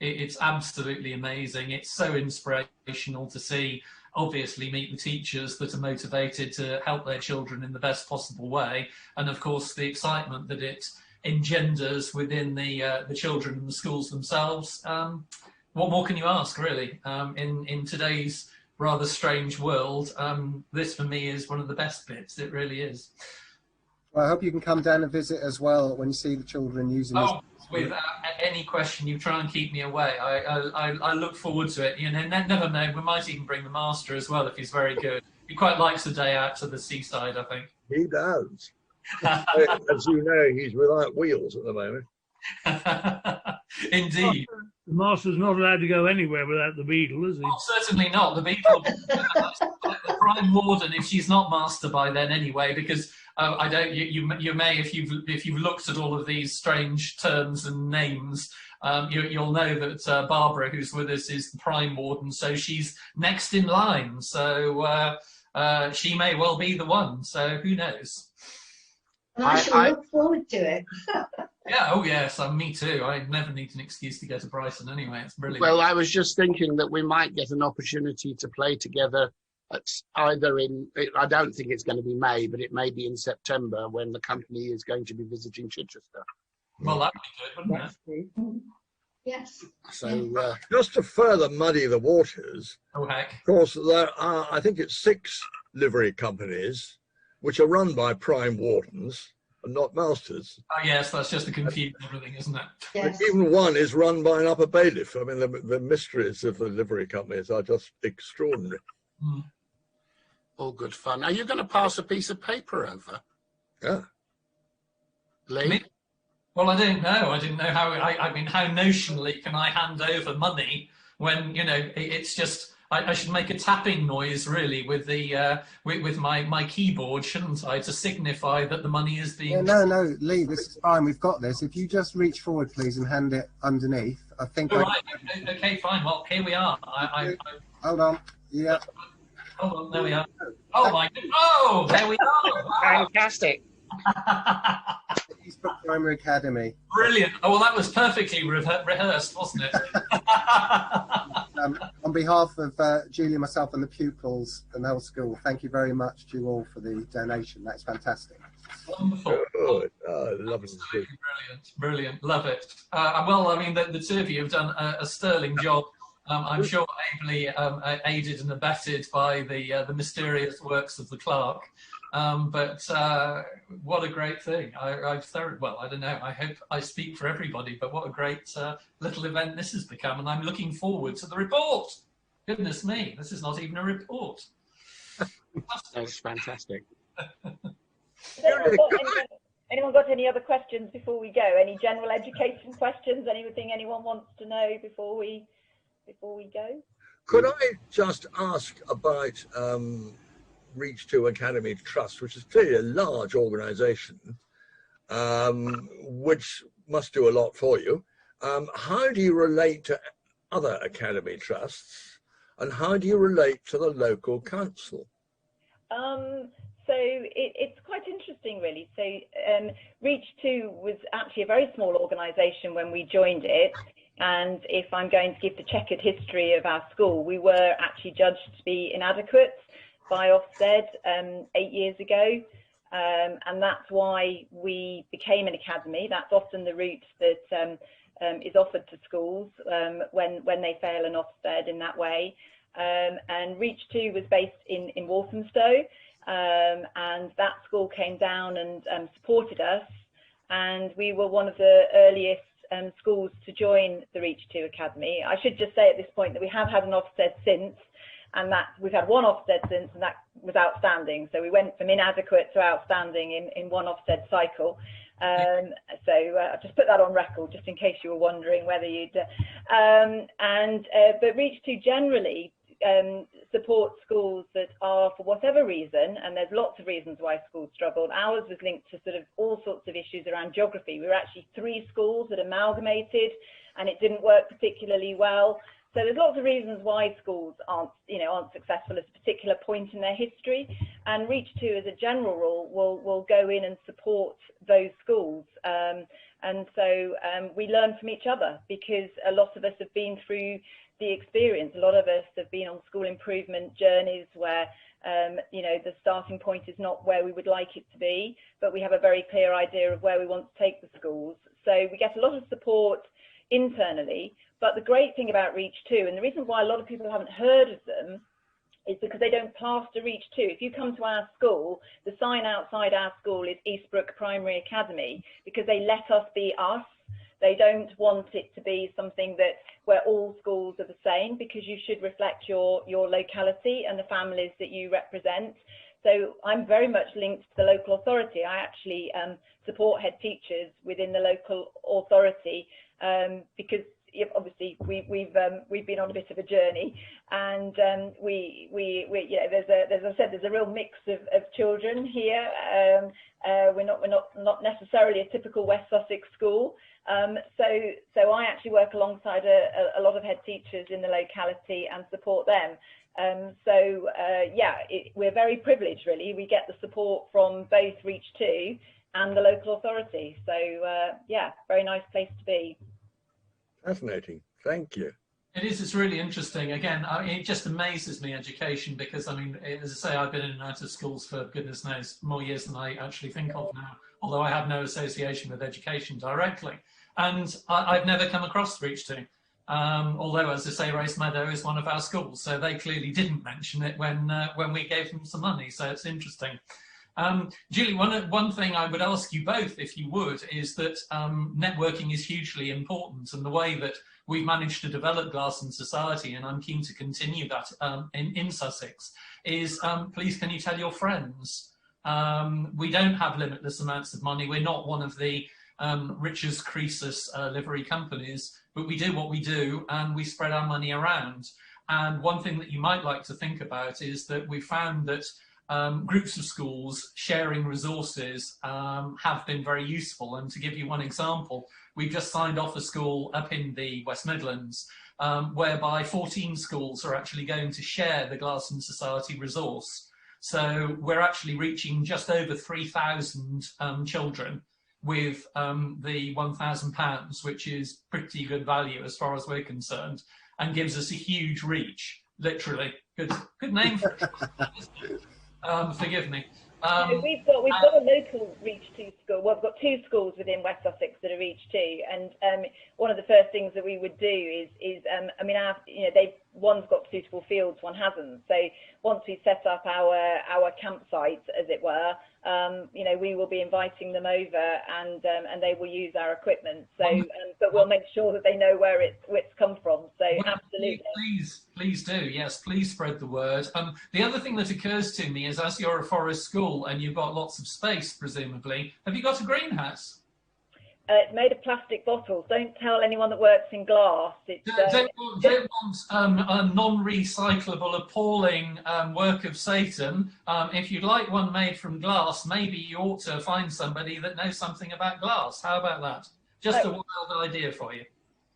It's absolutely amazing. It's so inspirational to see, obviously, meet the teachers that are motivated to help their children in the best possible way, and of course the excitement that it engenders within the children and the schools themselves. What more can you ask, really? In today's rather strange world, this for me is one of the best bits. It really is. Well, I hope you can come down and visit as well when you see the children using this. Without any question, you try and keep me away. I look forward to it. You know, never know, we might even bring the master as well if he's very good. He quite likes a day out to the seaside, I think. He does. As you know, he's without wheels at the moment. Indeed. The master's not allowed to go anywhere without the beetle, is he? Oh, certainly not. The beetle, the prime warden, if she's not master by then anyway, because I don't. You may, if you've looked at all of these strange terms and names, you'll know that Barbara, who's with us, is the prime warden, so she's next in line. So she may well be the one. So who knows? And I shall look forward to it. Yeah, oh yes, me too. I never need an excuse to go to Brighton anyway. It's brilliant. Well, I was just thinking that we might get an opportunity to play together at either in, I don't think it's going to be May, but it may be in September when the company is going to be visiting Chichester. Well, that would be good, wouldn't it? Yes. So just to further muddy the waters, oh heck, of course, there are, I think it's 6 livery companies which are run by prime wardens and not masters. Oh yes, that's just to confuse everything, isn't it? Yes. Even one is run by an upper bailiff. I mean, the mysteries of the livery companies are just extraordinary. Mm. All good fun. Are you going to pass a piece of paper over? Yeah. Lee? Me? Well, I don't know. I didn't know how. I mean, how notionally can I hand over money when, you know, it's just. I should make a tapping noise, really, with the with my keyboard, shouldn't I, to signify that the money is being. Yeah, no, Lee, this is fine. We've got this. If you just reach forward, please, and hand it underneath, I think. All right. Okay, fine. Well, here we are. Hold on. Yeah. Hold on. There we are. Oh my God. Oh, there we are. Wow. Fantastic. Eastbrook Primary Academy. Brilliant. Oh, well, that was perfectly rehearsed, wasn't it? On behalf of Julie, myself, and the pupils and the whole school, thank you very much to you all for the donation. That's fantastic. Wonderful. Oh, lovely. Brilliant. Love it. Well, I mean, the two of you have done a sterling job. I'm sure ably aided and abetted by the mysterious works of the clerk. But what a great thing. Well, I don't know, I hope I speak for everybody, but what a great little event this has become, and I'm looking forward to the report. Goodness me, this is not even a report. That's fantastic. Anyone got any other questions before we go? Any general education questions? Anything anyone wants to know before we go? Could I just ask about Reach 2 Academy Trust, which is clearly a large organisation, which must do a lot for you. How do you relate to other academy trusts, and how do you relate to the local council? So it's quite interesting, really. So Reach 2 was actually a very small organisation when we joined it. And if I'm going to give the checkered history of our school, we were actually judged to be inadequate by Ofsted 8 years ago. and that's why we became an academy. That's often the route that is offered to schools when they fail an Ofsted in that way. And Reach 2 was based in Walthamstow, and that school came down and supported us, and we were one of the earliest schools to join the Reach 2 Academy. I should just say at this point that we have had an Ofsted since, and that we've had one Ofsted since, and that was outstanding. So we went from inadequate to outstanding in one Ofsted cycle. So I'll just put that on record, just in case you were wondering whether you'd. But Reach 2 generally support schools that are, for whatever reason, and there's lots of reasons why schools struggled. Ours was linked to sort of all sorts of issues around geography. We were actually 3 schools that amalgamated, and it didn't work particularly well. So there's lots of reasons why schools aren't successful at a particular point in their history. And Reach 2, as a general rule, will go in and support those schools. And so we learn from each other, because a lot of us have been through the experience. A lot of us have been on school improvement journeys where the starting point is not where we would like it to be, but we have a very clear idea of where we want to take the schools. So we get a lot of support internally. But the great thing about Reach 2, and the reason why a lot of people haven't heard of them, is because they don't plaster Reach 2. If you come to our school, the sign outside our school is Eastbrook Primary Academy, because they let us be us. They don't want it to be something where all schools are the same, because you should reflect your locality and the families that you represent. So I'm very much linked to the local authority. I actually support head teachers within the local authority, because obviously we've been on a bit of a journey, and there's a real mix of children here. We're not necessarily a typical West Sussex school, so I actually work alongside a lot of head teachers in the locality and support them. We're very privileged, really. We get the support from both Reach 2 and the local authority. So very nice place to be. Fascinating. Thank you. It is. It's really interesting. Again, it just amazes me, education, because, I mean, as I say, I've been in and out of schools for goodness knows more years than I actually think of now, although I have no association with education directly. And I've never come across Reach 2. Although, as I say, Race Meadow is one of our schools, so they clearly didn't mention it when we gave them some money. So it's interesting. Julie, one thing I would ask you both, if you would, is that networking is hugely important, and the way that we've managed to develop Glass and Society, and I'm keen to continue that in Sussex, is please can you tell your friends? We don't have limitless amounts of money. We're not one of the Rich's Croesus livery companies, but we do what we do, and we spread our money around. And one thing that you might like to think about is that we found that groups of schools sharing resources have been very useful. And to give you one example, we've just signed off a school up in the West Midlands whereby 14 schools are actually going to share the Glass and Society resource. So we're actually reaching just over 3,000 children with the £1,000, which is pretty good value as far as we're concerned, and gives us a huge reach, literally. Good name for it. Forgive me. We've got a local Reach 2 school. Well, we've got 2 schools within West Sussex that are Reach 2, and one of the first things that we would do is one's got suitable fields, one hasn't. So once we set up our campsite, as it were, we will be inviting them over, and they will use our equipment. So, but we'll make sure that they know where it's come from. So absolutely. Please do. Yes, please spread the word. The other thing that occurs to me is, as you're a forest school and you've got lots of space, presumably, have you got a greenhouse? It's made of plastic bottles. Don't tell anyone that works in glass. Don't want a non-recyclable, appalling work of Satan. If you'd like one made from glass, maybe you ought to find somebody that knows something about glass. How about that? Just a wild idea for you.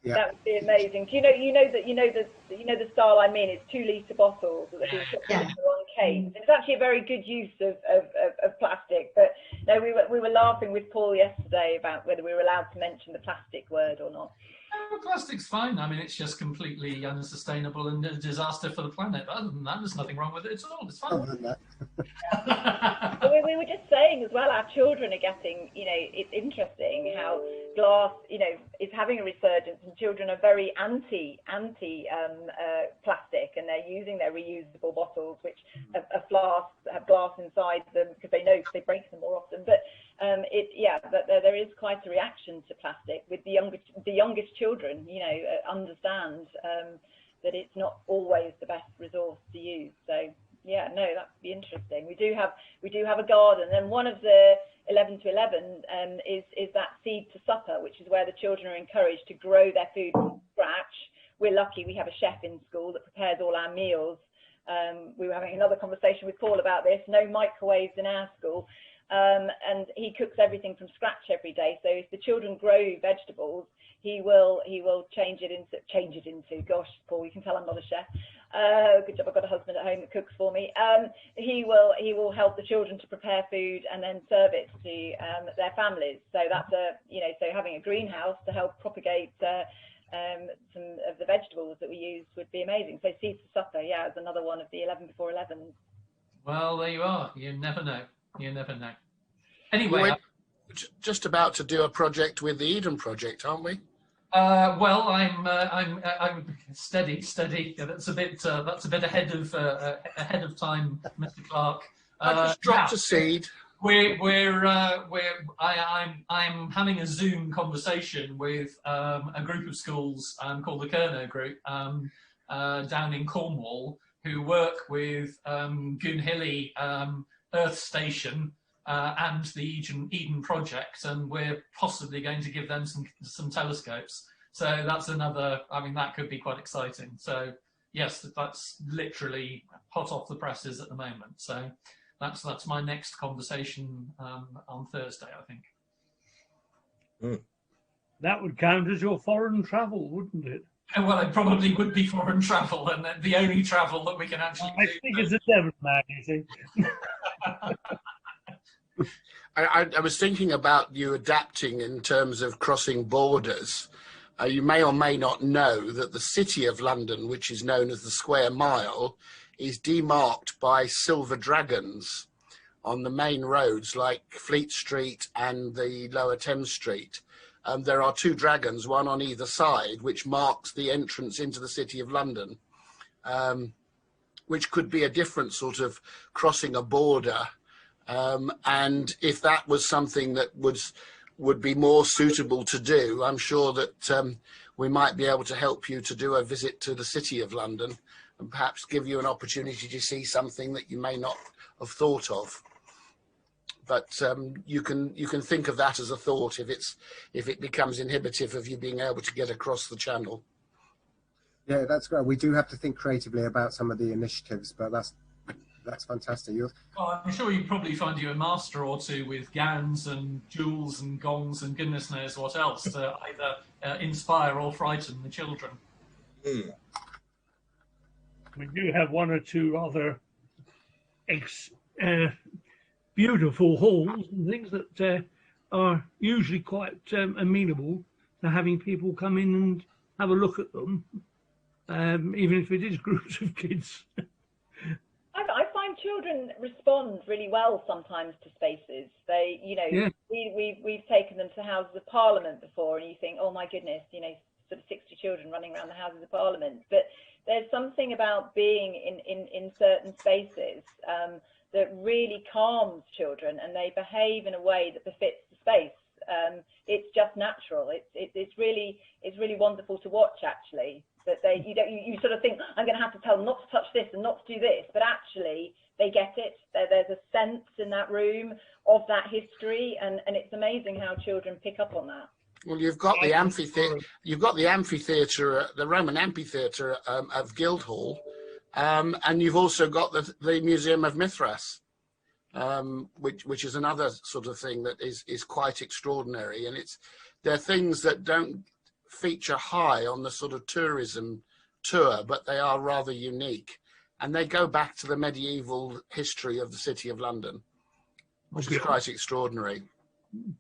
Yeah. That would be amazing. Do you know the style I mean? It's 2-litre bottles that have been put on canes. It's actually a very good use of plastic. But no, we were laughing with Paul yesterday about whether we were allowed to mention the plastic word or not. Oh, plastic's fine. I mean, it's just completely unsustainable and a disaster for the planet. But other than that, there's nothing wrong with it at all. It's fine. Other than that. Well, we were just saying as well, our children are getting, it's interesting how glass, is having a resurgence, and children are very anti plastic, and they're using their reusable bottles, which are flasks that have glass inside them, because they know they break them more often. But but there is quite a reaction to plastic with the youngest children. Understand that it's not always the best resource to use. So. Yeah, no, that'd be interesting. We do have a garden, and one of the 11 to 11 is that seed to supper, which is where the children are encouraged to grow their food from scratch. We're lucky we have a chef in school that prepares all our meals. We were having another conversation with Paul about this. No microwaves in our school, and he cooks everything from scratch every day. So if the children grow vegetables, he will change it into. Gosh, Paul, you can tell I'm not a chef. Good job, I've got a husband at home that cooks for me. He will help the children to prepare food and then serve it to their families. So that's so having a greenhouse to help propagate some of the vegetables that we use would be amazing. So seeds for supper, yeah, is another one of the 11 before 11. Well, there you are. You never know. You never know. Anyway, we're just about to do a project with the Eden Project, aren't we? Well, I'm steady. Yeah, that's a bit ahead of time, Mr. Clark. I just dropped a seed. I'm having a Zoom conversation with a group of schools called the Kerno Group down in Cornwall, who work with Goonhilly Earth Station and the Eden Project, and we're possibly going to give them some telescopes. So that's another. I mean, that could be quite exciting. So yes, that's literally hot off the presses at the moment. So that's my next conversation on Thursday, I think. Mm. That would count as your foreign travel, wouldn't it? Well, it probably would be foreign travel, and the only travel that we can actually do. I think it's a devil man, you see. I was thinking about you adapting in terms of crossing borders. You may or may not know that the City of London, which is known as the Square Mile, is demarked by silver dragons on the main roads like Fleet Street and the Lower Thames Street. There are two dragons, one on either side, which marks the entrance into the City of London, which could be a different sort of crossing a border. And if that was something that would be more suitable to do, I'm sure that we might be able to help you to do a visit to the City of London and perhaps give you an opportunity to see something that you may not have thought of. But you can think of that as a thought if it becomes inhibitive of you being able to get across the channel. Yeah, that's great. We do have to think creatively about some of the initiatives, but that's fantastic. Well, I'm sure you'd probably find you a master or two with gowns and jewels and gongs and goodness knows what else to either inspire or frighten the children. Mm. We do have one or two other beautiful halls and things that are usually quite amenable to having people come in and have a look at them, even if it is groups of kids. I find children respond really well sometimes to spaces. They, yeah. we've taken them to Houses of Parliament before, and you think, oh my goodness, sort of 60 children running around the Houses of Parliament. But there's something about being in certain spaces that really calms children, and they behave in a way that befits the space. It's just natural. It's really wonderful to watch, actually. That you sort of think, I'm going to have to tell them not to touch this and not to do this, but actually they get it. There's a sense in that room of that history, and it's amazing how children pick up on that. Well, you've got the amphitheatre. You've got the amphitheatre, the Roman amphitheatre of Guildhall, and you've also got the Museum of Mithras, which is another sort of thing that is quite extraordinary. And they're things that don't feature high on the sort of tourism tour, but they are rather unique, and they go back to the medieval history of the City of London, which is quite extraordinary. And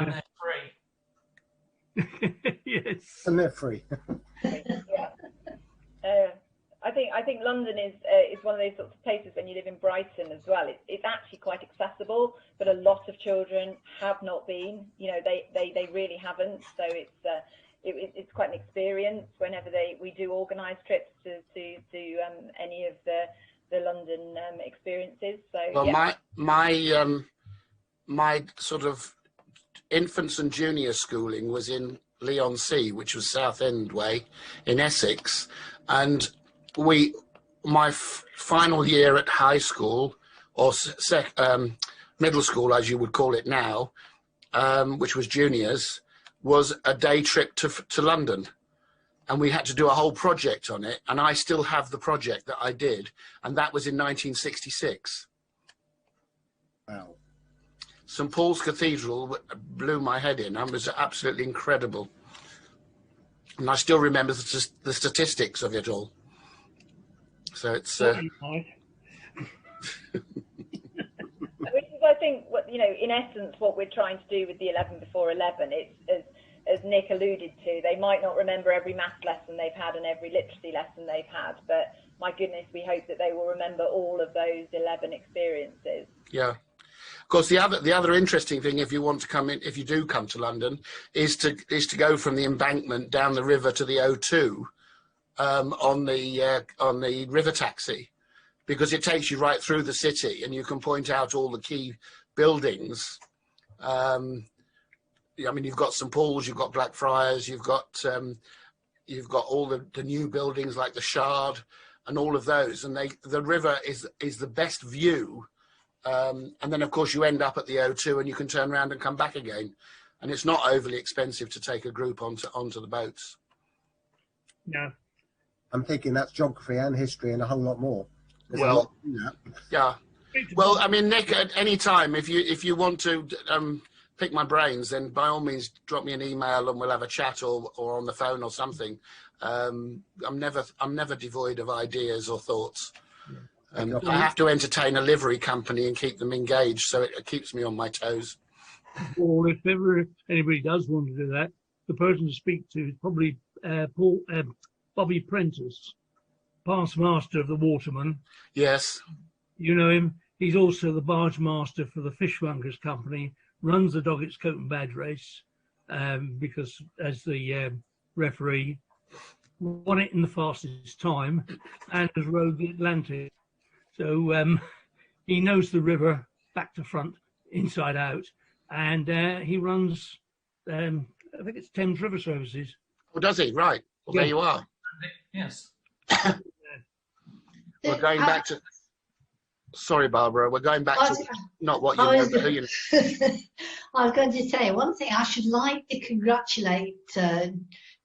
they're free. Yes. And they're free. Yeah. I think London is one of those sorts of places when you live in Brighton as well. It's actually quite accessible, but a lot of children have not been. You know, they really haven't. So it's quite an experience whenever we do organise trips to any of the London experiences. So well, yeah. my sort of infants and junior schooling was in Leigh-on-Sea, which was Southend Way in Essex, and my final year at high school, or middle school as you would call it now, which was juniors, was a day trip to London, and we had to do a whole project on it, and I still have the project that I did, and that was in 1966. Wow. St Paul's Cathedral blew my head in. It was absolutely incredible, and I still remember the statistics of it all. So it's Which is, I think, what, you know, in essence, what we're trying to do with the 11 before 11. It's as Nick alluded to, they might not remember every maths lesson they've had and every literacy lesson they've had, but my goodness, we hope that they will remember all of those 11 experiences. Yeah. Of course, the other interesting thing, if you want to come in, if you do come to London, is to go from the Embankment down the river to the O2 on the river taxi, because it takes you right through the city, and you can point out all the key buildings. I mean, you've got St Paul's, you've got Blackfriars, you've got all the new buildings like the Shard and all of those, and the river is the best view. And then, of course, you end up at the O2 and you can turn around and come back again. And it's not overly expensive to take a group onto the boats. Yeah. I'm thinking that's geography and history and a whole lot more. Well, yeah. Well, I mean, Nick, at any time, if you want to pick my brains, then by all means drop me an email and we'll have a chat or on the phone or something. I'm never devoid of ideas or thoughts. I have to entertain a livery company and keep them engaged, so it keeps me on my toes. Or if ever anybody does want to do that, the person to speak to is probably Bobby Prentice, past master of the Waterman. Yes. You know him. He's also the barge master for the Fishmongers Company, runs the Doggett's Coat and Badge race, because as the referee, won it in the fastest time and has rowed the Atlantic. So he knows the river back to front, inside out, and he runs, I think it's Thames River Services. Oh, does he? Right. Well, yeah. There you are. Yes. We're going back to... Sorry, Barbara. We're going back to not what you know, but who you know. I was going to say, one thing I should like to congratulate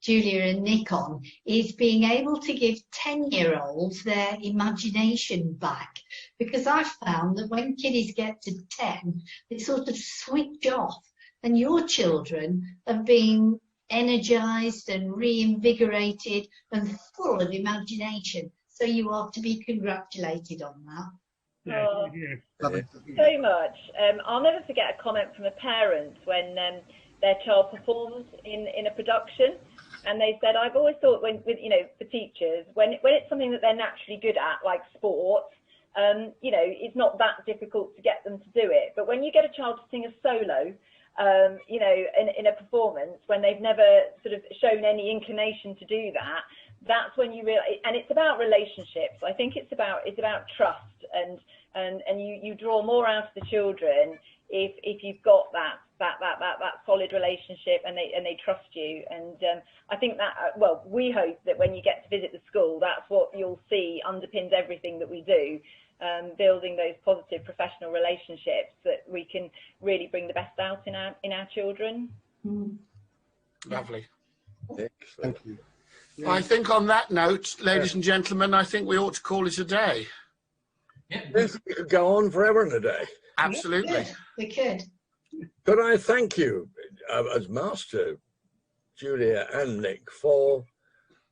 Julia and Nick on is being able to give 10-year-olds their imagination back, because I've found that when kiddies get to 10, they sort of switch off, and your children have been energised and reinvigorated and full of imagination, so you are to be congratulated on that. Oh, so much. I'll never forget a comment from a parent when their child performed in a production, and they said, I've always thought for teachers, when it's something that they're naturally good at, like sport, it's not that difficult to get them to do it. But when you get a child to sing a solo, in a performance, when they've never sort of shown any inclination to do that, that's when you realize, and it's about relationships. I think it's about trust, and you draw more out of the children if you've got that solid relationship and they trust you. And I think that, we hope that when you get to visit the school, that's what you'll see underpins everything that we do, building those positive professional relationships that we can really bring the best out in our children. Lovely. Thank you. Yeah. I think on that note, ladies and gentlemen, I think we ought to call it a day. Yeah. This could go on forever and a day. Absolutely. We could. Could I thank you, as Master, Julia and Nick, for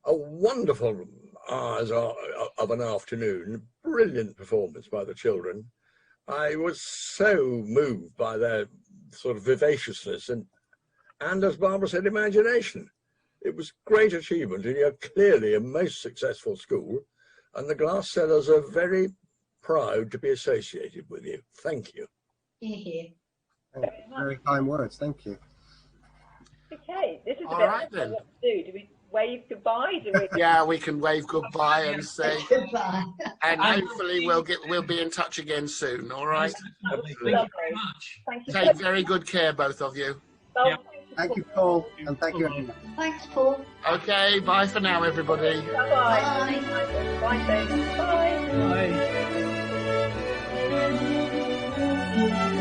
a wonderful hours of an afternoon, brilliant performance by the children. I was so moved by their sort of vivaciousness, and and, as Barbara said, imagination. It was great achievement, and you're clearly a most successful school, and the Glass Sellers are very proud to be associated with you. Thank you. Here. Very kind words, thank you. Okay, this is a All bit right, then. what to do. Do we wave goodbye? Do we... Yeah, we can wave goodbye and say goodbye. And hopefully we'll be in touch again soon. All right. Thank you very much. Thank you. Take very good care, both of you. Yeah. Thank you, Paul, and thank you, everyone. Thanks, Paul. Okay, bye for now, everybody. Bye-bye. Bye. Bye. Bye. Bye.